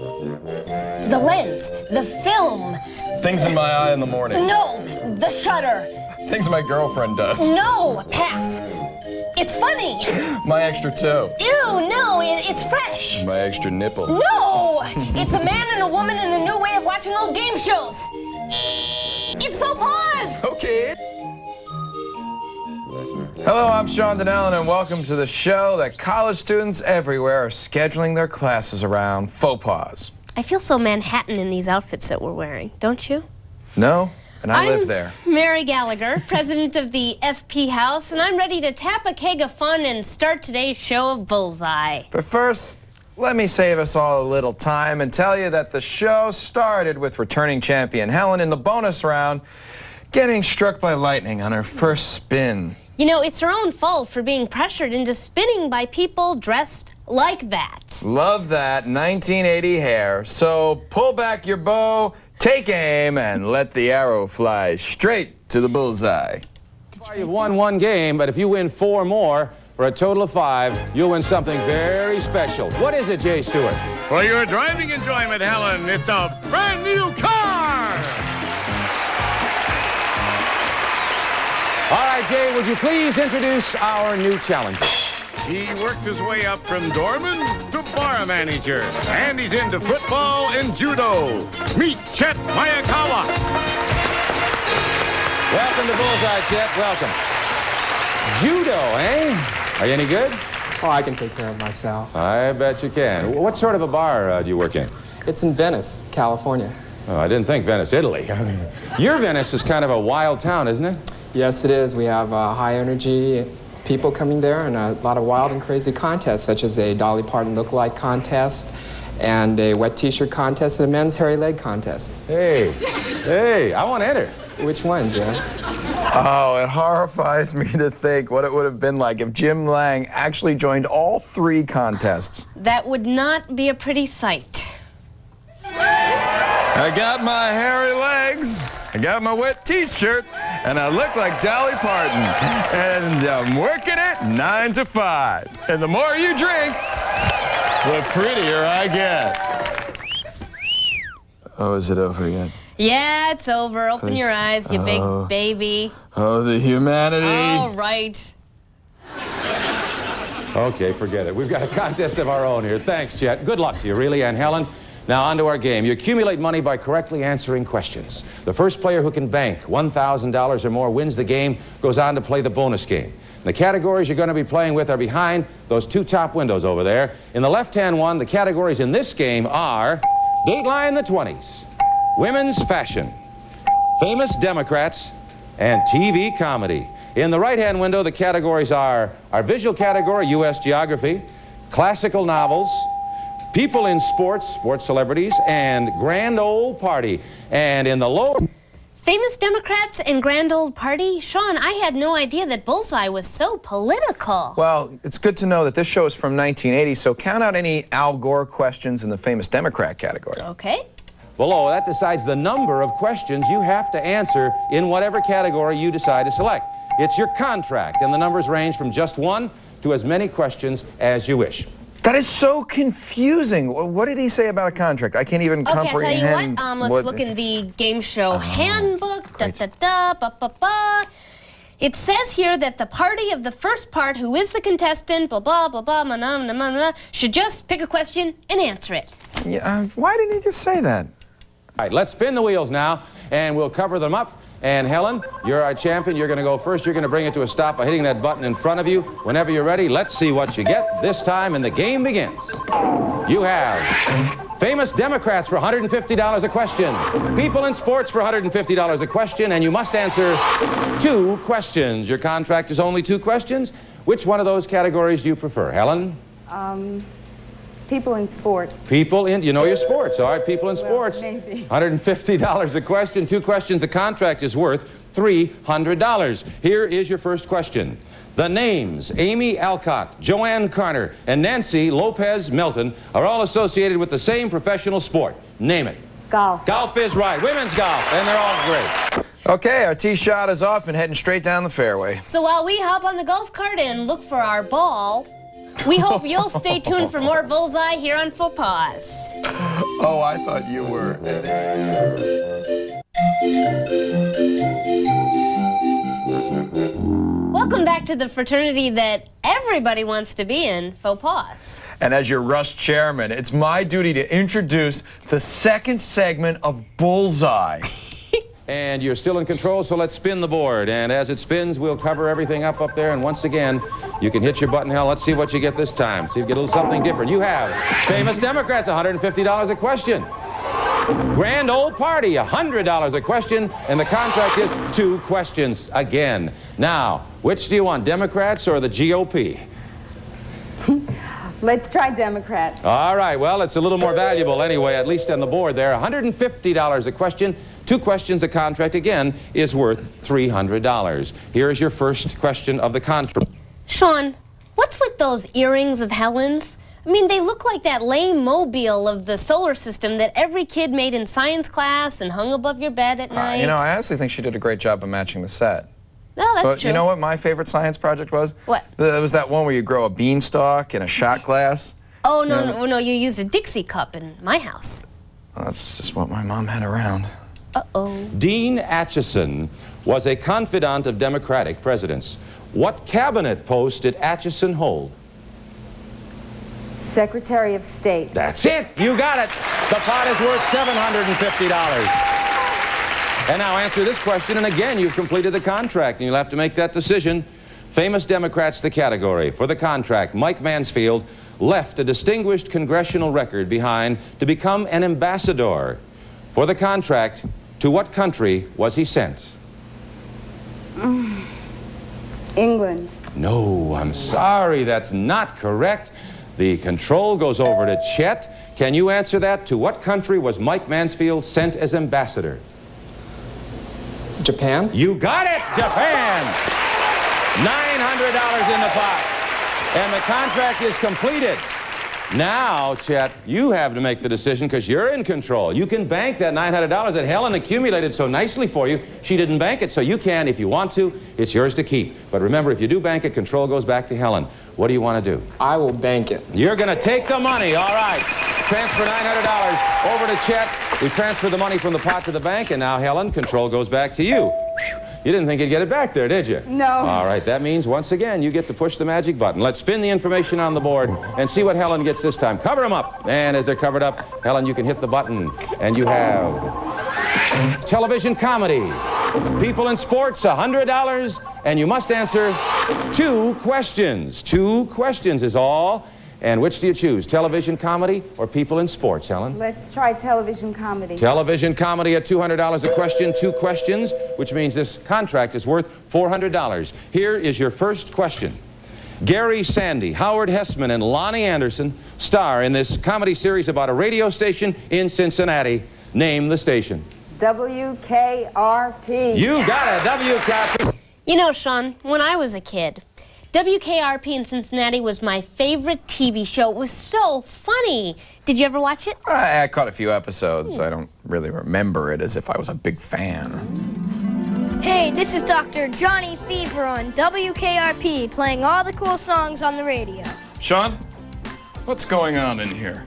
The lens, the film. Things in my eye in the morning. No, the shutter. Things my girlfriend does. No, pass. It's funny. My extra toe. Ew, no, it's fresh. My extra nipple. No, it's a man and a woman and a new way of watching old game shows. It's faux pas. Okay. Hello, I'm Sean Donnellan, and welcome to the show that college students everywhere are scheduling their classes around: faux pas. I feel so Manhattan in these outfits that we're wearing, don't you? No, and I live there. I'm Mary Gallagher, president of the FP House, and I'm ready to tap a keg of fun and start today's show of Bullseye. But first, let me save us all a little time and tell you that the show started with returning champion Helen in the bonus round getting struck by lightning on her first spin. You know, it's her own fault for being pressured into spinning by people dressed like that. Love that 1980 hair. So pull back your bow, take aim, and let the arrow fly straight to the bullseye. You've won one game, but if you win 4 more, for a total of 5, you'll win something very special. What is it, Jay Stewart? For your driving enjoyment, Helen, it's a brand new car! All right, Jay, would you please introduce our new challenger? He worked his way up from doorman to bar manager, and he's into football and judo. Meet Chet Mayakawa. Welcome to Bullseye, Chet. Welcome. Judo, eh? Are you any good? Oh, I can take care of myself. I bet you can. What sort of a bar do you work in? It's in Venice, California. Oh, I didn't think Venice, Italy. Your Venice is kind of a wild town, isn't it? Yes, it is. We have high energy people coming there and a lot of wild and crazy contests, such as a Dolly Parton lookalike contest and a wet t-shirt contest and a men's hairy leg contest. Hey, I want to enter. Which one, Jim? Oh, it horrifies me to think what it would have been like if Jim Lang actually joined all 3 contests. That would not be a pretty sight. I got my hairy legs, I got my wet t-shirt, and I look like Dolly Parton. And I'm working it 9 to 5. And the more you drink, the prettier I get. Oh, is it over yet? Yeah, it's over. Open Please. your eyes, you big baby. Oh, the humanity. All right. Okay, forget it. We've got a contest of our own here. Thanks, Chet. Good luck to you, really. And Helen, now on to our game. You accumulate money by correctly answering questions. The first player who can bank $1,000 or more wins the game, goes on to play the bonus game. The categories you're going to be playing with are behind those 2 top windows over there. In the left-hand one, the categories in this game are Dateline the 20s, Women's Fashion, Famous Democrats, and TV Comedy. In the right-hand window, the categories are our visual category, U.S. Geography, Classical Novels, People in Sports, Sports Celebrities, and Grand Old Party. And in the lower... Famous Democrats and Grand Old Party? Sean, I had no idea that Bullseye was so political. Well, it's good to know that this show is from 1980, so count out any Al Gore questions in the Famous Democrat category. Okay. Below, that decides the number of questions you have to answer in whatever category you decide to select. It's your contract, and the numbers range from just 1 to as many questions as you wish. That is so confusing. What did he say about a contract? I can't even comprehend. Okay, I tell you what, let's look in the game show handbook. Ba-ba-ba. It says here that the party of the first part, who is the contestant, blah, blah, blah, blah, blah, blah, blah, blah, should just pick a question and answer it. Yeah, why didn't he just say that? All right, let's spin the wheels now, and we'll cover them up. And Helen, you're our champion. You're going to go first. You're going to bring it to a stop by hitting that button in front of you. Whenever you're ready, let's see what you get this time, and the game begins. You have Famous Democrats for $150 a question, People in Sports for $150 a question, and you must answer 2 questions. Your contract is only 2 questions. Which one of those categories do you prefer, Helen? People in sports. People in, you know your sports, all right, people in sports. Maybe. $150 a question, 2 questions. The contract is worth $300. Here is your first question. The names Amy Alcott, Joanne Carter, and Nancy Lopez Melton are all associated with the same professional sport. Name it. Golf. Golf is right. Women's golf, and they're all great. Okay, our tee shot is off and heading straight down the fairway. So while we hop on the golf cart and look for our ball, We hope you'll stay tuned for more Bullseye here on Faux. Oh, I thought you were. Welcome back to the fraternity that everybody wants to be in, Faux. And as your Rush chairman, it's my duty to introduce the second segment of Bullseye. And you're still in control, so let's spin the board. And as it spins, we'll cover everything up there. And once again, you can hit your button. Hell, let's see what you get this time. See if you get a little something different. You have Famous Democrats, $150 a question. Grand Old Party, $100 a question. And the contract is 2 questions again. Now, which do you want, Democrats or the GOP? Let's try Democrats. All right, well, it's a little more valuable anyway, at least on the board there. $150 a question. 2 questions. The contract, again, is worth $300. Here's your first question of the contract. Sean, what's with those earrings of Helen's? I mean, they look like that lame mobile of the solar system that every kid made in science class and hung above your bed at night. You know, I honestly think she did a great job of matching the set. No, that's but true. You know what my favorite science project was? What? It was that one where you grow a beanstalk in a shot glass. Oh, no, you use a Dixie cup in my house. Well, that's just what my mom had around. Uh-oh. Dean Acheson was a confidant of Democratic presidents. What cabinet post did Acheson hold? Secretary of State. That's it. You got it. The pot is worth $750. And now answer this question, and again, you've completed the contract, and you'll have to make that decision. Famous Democrats, the category. For the contract, Mike Mansfield left a distinguished congressional record behind to become an ambassador. For the contract, to what country was he sent? England. No, I'm sorry, that's not correct. The control goes over to Chet. Can you answer that? To what country was Mike Mansfield sent as ambassador? Japan? You got it! Japan! $900 in the pot. And the contract is completed. Now, Chet, you have to make the decision because you're in control. You can bank that $900 that Helen accumulated so nicely for you. She didn't bank it, so you can if you want to. It's yours to keep. But remember, if you do bank it, control goes back to Helen. What do you want to do? I will bank it. You're going to take the money. All right. Transfer $900 over to Chet. We transfer the money from the pot to the bank, and now, Helen, control goes back to you. You didn't think you'd get it back there, did you? No. All right, that means, once again, you get to push the magic button. Let's spin the information on the board and see what Helen gets this time. Cover them up. And as they're covered up, Helen, you can hit the button. And you have television comedy, people in sports, $100. And you must answer 2 questions. 2 questions is all. And which do you choose, television comedy or people in sports, Helen? Let's try television comedy. Television comedy at $200 a question, 2 questions, which means this contract is worth $400. Here is your first question. Gary Sandy, Howard Hessman, and Lonnie Anderson star in this comedy series about a radio station in Cincinnati. Name the station. WKRP. You got it, WKRP. You know, Sean, when I was a kid, WKRP in Cincinnati was my favorite TV show. It was so funny. Did you ever watch it? I caught a few episodes. I don't really remember it as if I was a big fan. Hey, this is Dr. Johnny Fever on WKRP, playing all the cool songs on the radio. Sean, what's going on in here?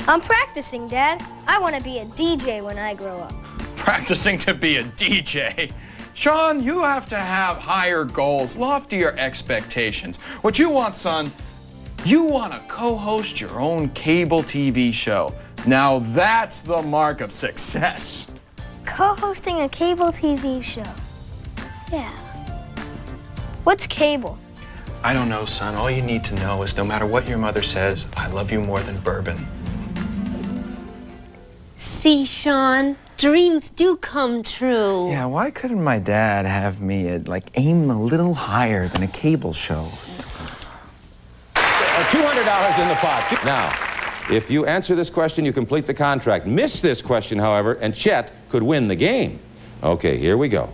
I'm practicing, Dad. I want to be a DJ when I grow up. Practicing to be a DJ? Sean, you have to have higher goals, loftier expectations. What you want, son, you want to co-host your own cable TV show. Now that's the mark of success. Co-hosting a cable TV show. Yeah. What's cable? I don't know, son. All you need to know is no matter what your mother says, I love you more than bourbon. See, Sean, dreams do come true. Yeah, why couldn't my dad have me aim a little higher than a cable show? $200 in the pot. Now, if you answer this question, you complete the contract. Miss this question, however, and Chet could win the game. Okay, here we go.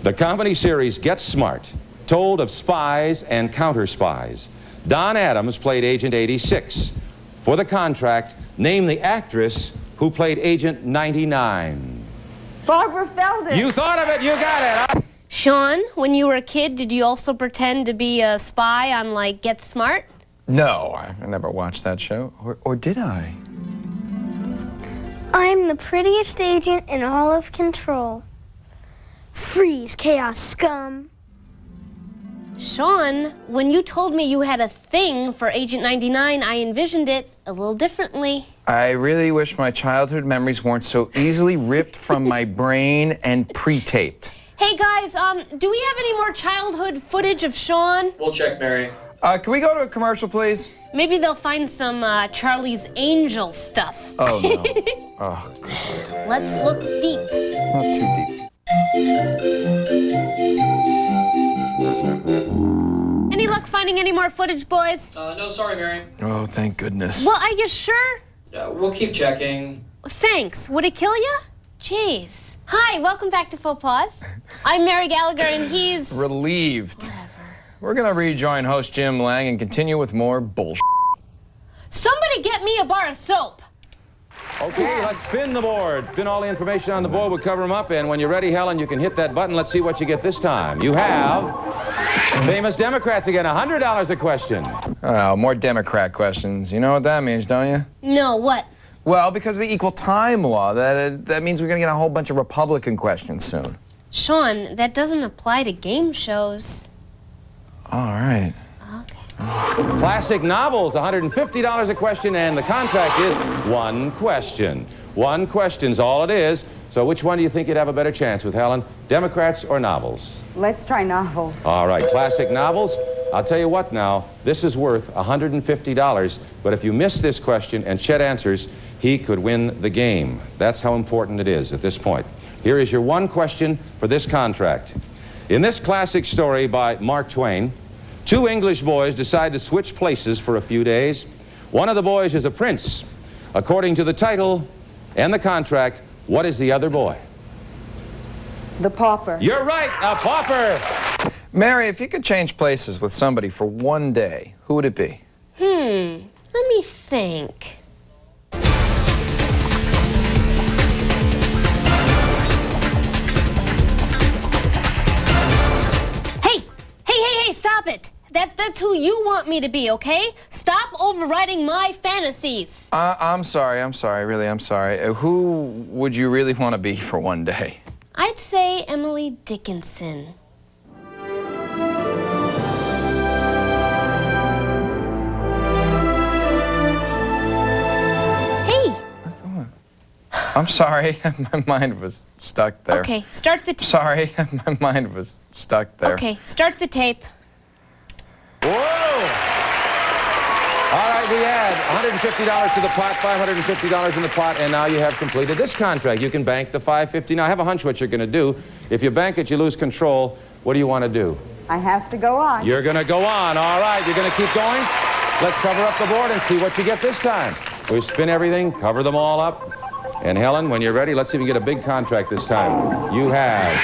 The comedy series Get Smart told of spies and counter-spies. Don Adams played Agent 86. For the contract, name the actress who played Agent 99. Barbara Feldon. You thought of it, you got it. Sean, when you were a kid, did you also pretend to be a spy on, like, Get Smart? No, I never watched that show. Or did I? I'm the prettiest agent in all of control. Freeze, chaos scum. Sean, when you told me you had a thing for Agent 99, I envisioned it a little differently. I really wish my childhood memories weren't so easily ripped from my brain and pre-taped. Hey guys, do we have any more childhood footage of Sean? We'll check, Mary. Can we go to a commercial, please? Maybe they'll find some Charlie's Angel stuff. Oh, no. Oh, Let's look deep. not too deep. Any luck finding any more footage, boys? No, sorry, Mary. Oh, thank goodness. Well, are you sure? We'll keep checking. Thanks. Would it kill you? Jeez. Hi, welcome back to Faux Pause. I'm Mary Gallagher, and he's... Relieved. We're gonna rejoin host Jim Lang and continue with more bullshit. Somebody get me a bar of soap. Okay, let's spin the board. Spin all the information on the board. We'll cover them up. And when you're ready, Helen, you can hit that button. Let's see what you get this time. You have famous Democrats again, $100 a question. Oh, more Democrat questions. You know what that means, don't you? No, what? Well, because of the equal time law, that means we're gonna get a whole bunch of Republican questions soon. Sean, that doesn't apply to game shows. All right. Okay. Classic novels, $150 a question, and the contract is one question. One question's all it is. So which one do you think you'd have a better chance with, Helen? Democrats or novels? Let's try novels. All right, classic novels. I'll tell you what now, this is worth $150, but if you miss this question and Chet answers, he could win the game. That's how important it is at this point. Here is your one question for this contract. In this classic story by Mark Twain, two English boys decide to switch places for a few days. One of the boys is a prince. According to the title and the contract, what is the other boy? The pauper. You're right, a pauper. Mary, if you could change places with somebody for one day, who would it be? Let me think. Hey, stop it. That's who you want me to be, okay? Stop overriding my fantasies. I'm sorry, really, I'm sorry. Who would you really want to be for one day? I'd say Emily Dickinson. Hey. I'm sorry, my mind was stuck there. Okay, start the tape. Sorry, my mind was stuck there. Okay, start the tape. Whoa! All right, we add $150 to the pot, $550 in the pot, and now you have completed this contract. You can bank the $550. Now, I have a hunch what you're going to do. If you bank it, you lose control. What do you want to do? I have to go on. You're going to go on. All right, you're going to keep going? Let's cover up the board and see what you get this time. We spin everything, cover them all up. And Helen, when you're ready, let's see if you get a big contract this time. You have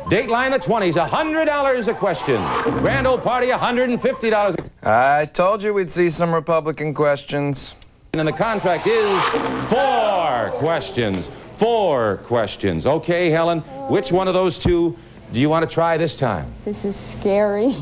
Dateline the 20s, $100 a question. Grand Old Party, $150. I told you we'd see some Republican questions. And the contract is 4 questions. 4 questions. Okay, Helen, which one of those two do you want to try this time? This is scary.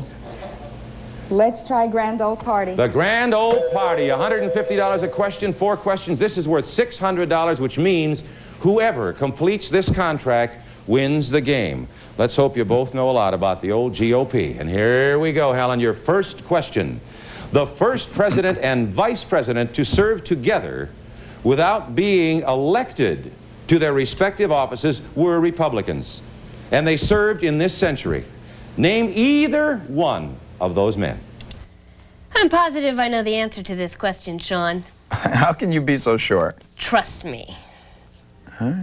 Let's try Grand Old Party. The Grand Old Party, $150 a question, 4 questions. This is worth $600, which means whoever completes this contract wins the game. Let's hope you both know a lot about the old GOP. And here we go, Helen, your first question. The first president and vice president to serve together without being elected to their respective offices were Republicans. And they served in this century. Name either one of those men. I'm positive I know the answer to this question, Sean. How can you be so sure? Trust me. Huh?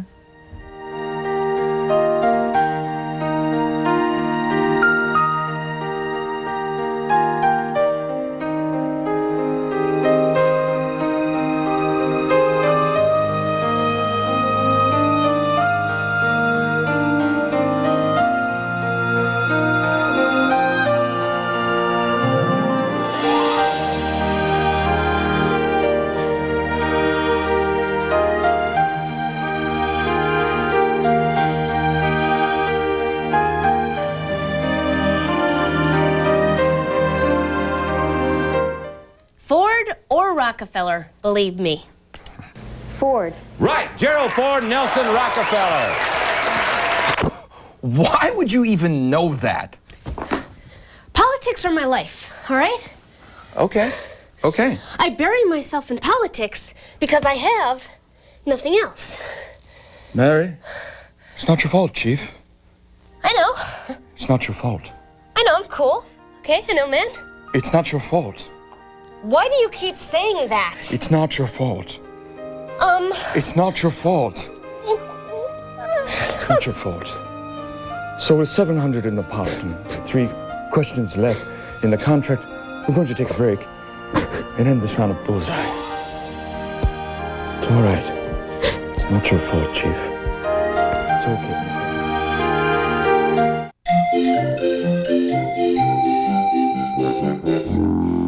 Rockefeller, believe me. Ford. Right, Gerald Ford, Nelson Rockefeller. Why would you even know that? Politics are my life, all right? Okay, okay. I bury myself in politics because I have nothing else. Mary, it's not your fault, Chief. I know. It's not your fault. I know, I'm cool. Okay, I know, man. It's not your fault. Why do you keep saying that? It's not your fault. It's not your fault. It's not your fault. So with 700 in the pot and 3 questions left in the contract, we're going to take a break and end this round of Bullseye. It's all right. It's not your fault, Chief. It's okay, Mister.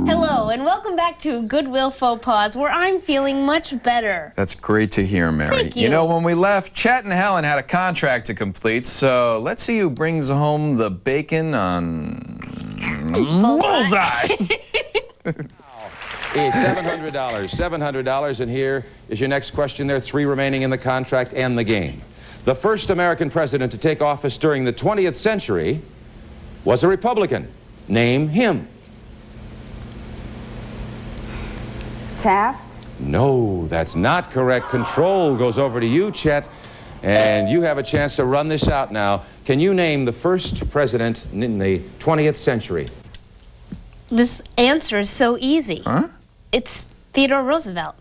Hello, and welcome back to Goodwill Faux Pas, where I'm feeling much better. That's great to hear, Mary. Thank you. You know, when we left, Chet and Helen had a contract to complete, so let's see who brings home the bacon on Bullseye. Is $700. $700, and here is your next question. There are 3 remaining in the contract and the game. The first American president to take office during the 20th century was a Republican. Name him. Taft. No, that's not correct. Control goes over to you, Chet, and you have a chance to run this out now. Can you name the first president in the 20th century? This answer is so easy. Huh? It's Theodore Roosevelt.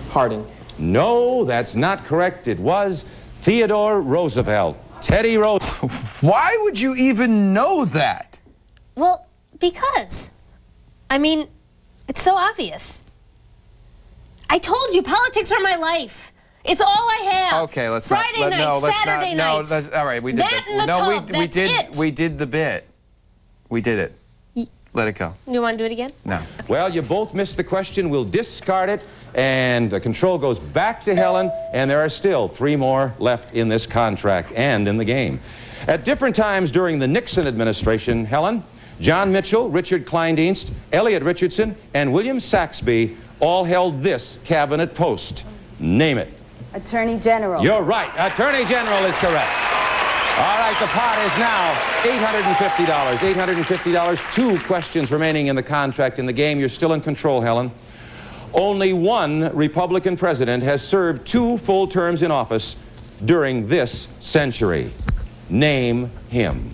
Harding. No, that's not correct. It was Theodore Roosevelt. Teddy Roosevelt. Why would you even know that? Well, because. I mean, it's so obvious. I told you, politics are my life. It's all I have. Okay, let's Friday not. nights, No, let's Saturday not. nights. No, that's, all right, we did that. And the no, tub, we that's did. it. We did the bit. We did it. Let it go. You want to do it again? No. Well, you both missed the question. We'll discard it, and the control goes back to Helen, and there are still 3 more left in this contract and in the game. At different times during the Nixon administration, Helen, John Mitchell, Richard Kleindienst, Elliot Richardson, and William Saxby all held this cabinet post. Name it. Attorney General. You're right. Attorney General is correct. All right, the pot is now $850. $850, 2 questions remaining in the contract. In the game, you're still in control, Helen. Only 1 Republican president has served 2 full terms in office during this century. Name him.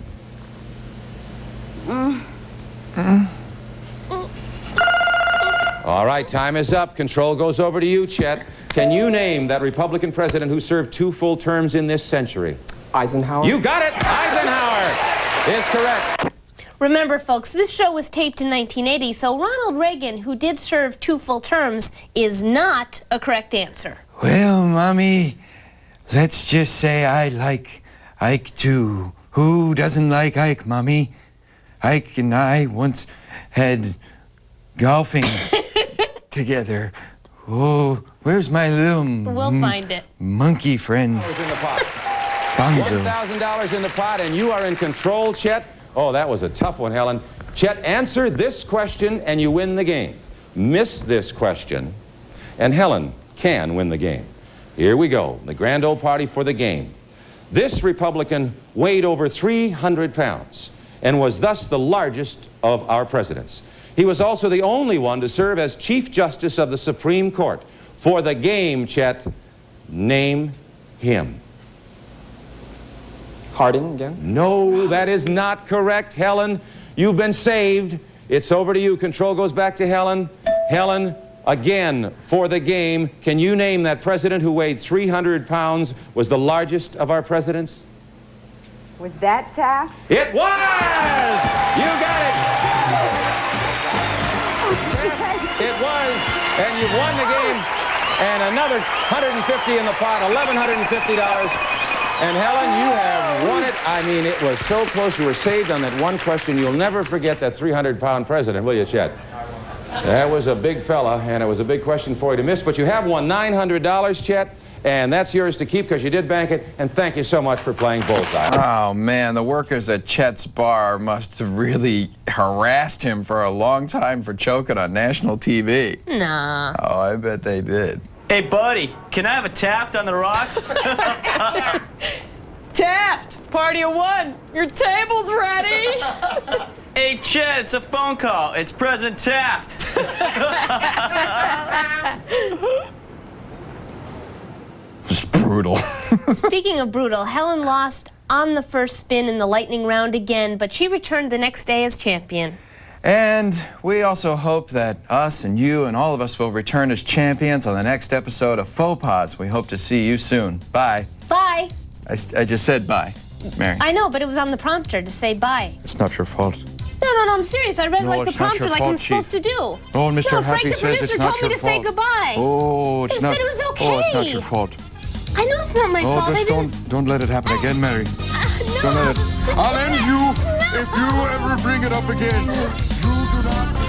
All right, time is up. Control goes over to you, Chet. Can you name that Republican president who served 2 full terms in this century? Eisenhower. You got it! Eisenhower is correct. Remember, folks, this show was taped in 1980, so Ronald Reagan, who did serve 2 full terms, is not a correct answer. Well, Mommy, let's just say I like Ike too. Who doesn't like Ike, Mommy? Ike and I once had golfing together. Oh, where's my little We'll find it. monkey friend? $1,000 in the pot. Bonzo. $1,000 in the pot, and you are in control, Chet. Oh, that was a tough one, Helen. Chet, answer this question, and you win the game. Miss this question, and Helen can win the game. Here we go, the grand old party for the game. This Republican weighed over 300 pounds and was thus the largest of our presidents. He was also the only one to serve as Chief Justice of the Supreme Court. For the game, Chet, name him. Harding again. No, that is not correct, Helen. You've been saved. It's over to you. Control goes back to Helen. Helen, again, for the game, can you name that president who weighed 300 pounds, was the largest of our presidents? Was that Taft? It was! You got it! It was, and you've won the game. And another $150 in the pot, $1,150. And Helen, you have won it. I mean, it was so close. You were saved on that one question. You'll never forget that 300-pound president, will you, Chet? That was a big fella, and it was a big question for you to miss. But you have won $900, Chet. And that's yours to keep because you did bank it. And thank you so much for playing Bullseye. Oh, man, the workers at Chet's bar must have really harassed him for a long time for choking on national TV. Nah. Oh, I bet they did. Hey, buddy, can I have a Taft on the rocks? Taft, party of one. Your table's ready. Hey, Chet, it's a phone call. It's President Taft. It was brutal. Speaking of brutal, Helen lost on the first spin in the lightning round again, but she returned the next day as champion. And we also hope that us and you and all of us will return as champions on the next episode of Faux Pas. We hope to see you soon. Bye. Bye. I just said bye, Mary. I know, but it was on the prompter to say bye. It's not your fault. No, I'm serious. I read No, like the it's not prompter your like fault, I'm supposed to do. Oh, and Mr. No, Happy Frank, the says producer it's not told me your to say fault. goodbye. Oh, it's He not. said it was okay. Oh, it's not your fault. I know it's not my Oh, fault. just don't let it happen again, Mary. No. Don't let it. I'll end you if you ever bring it up again. You do not.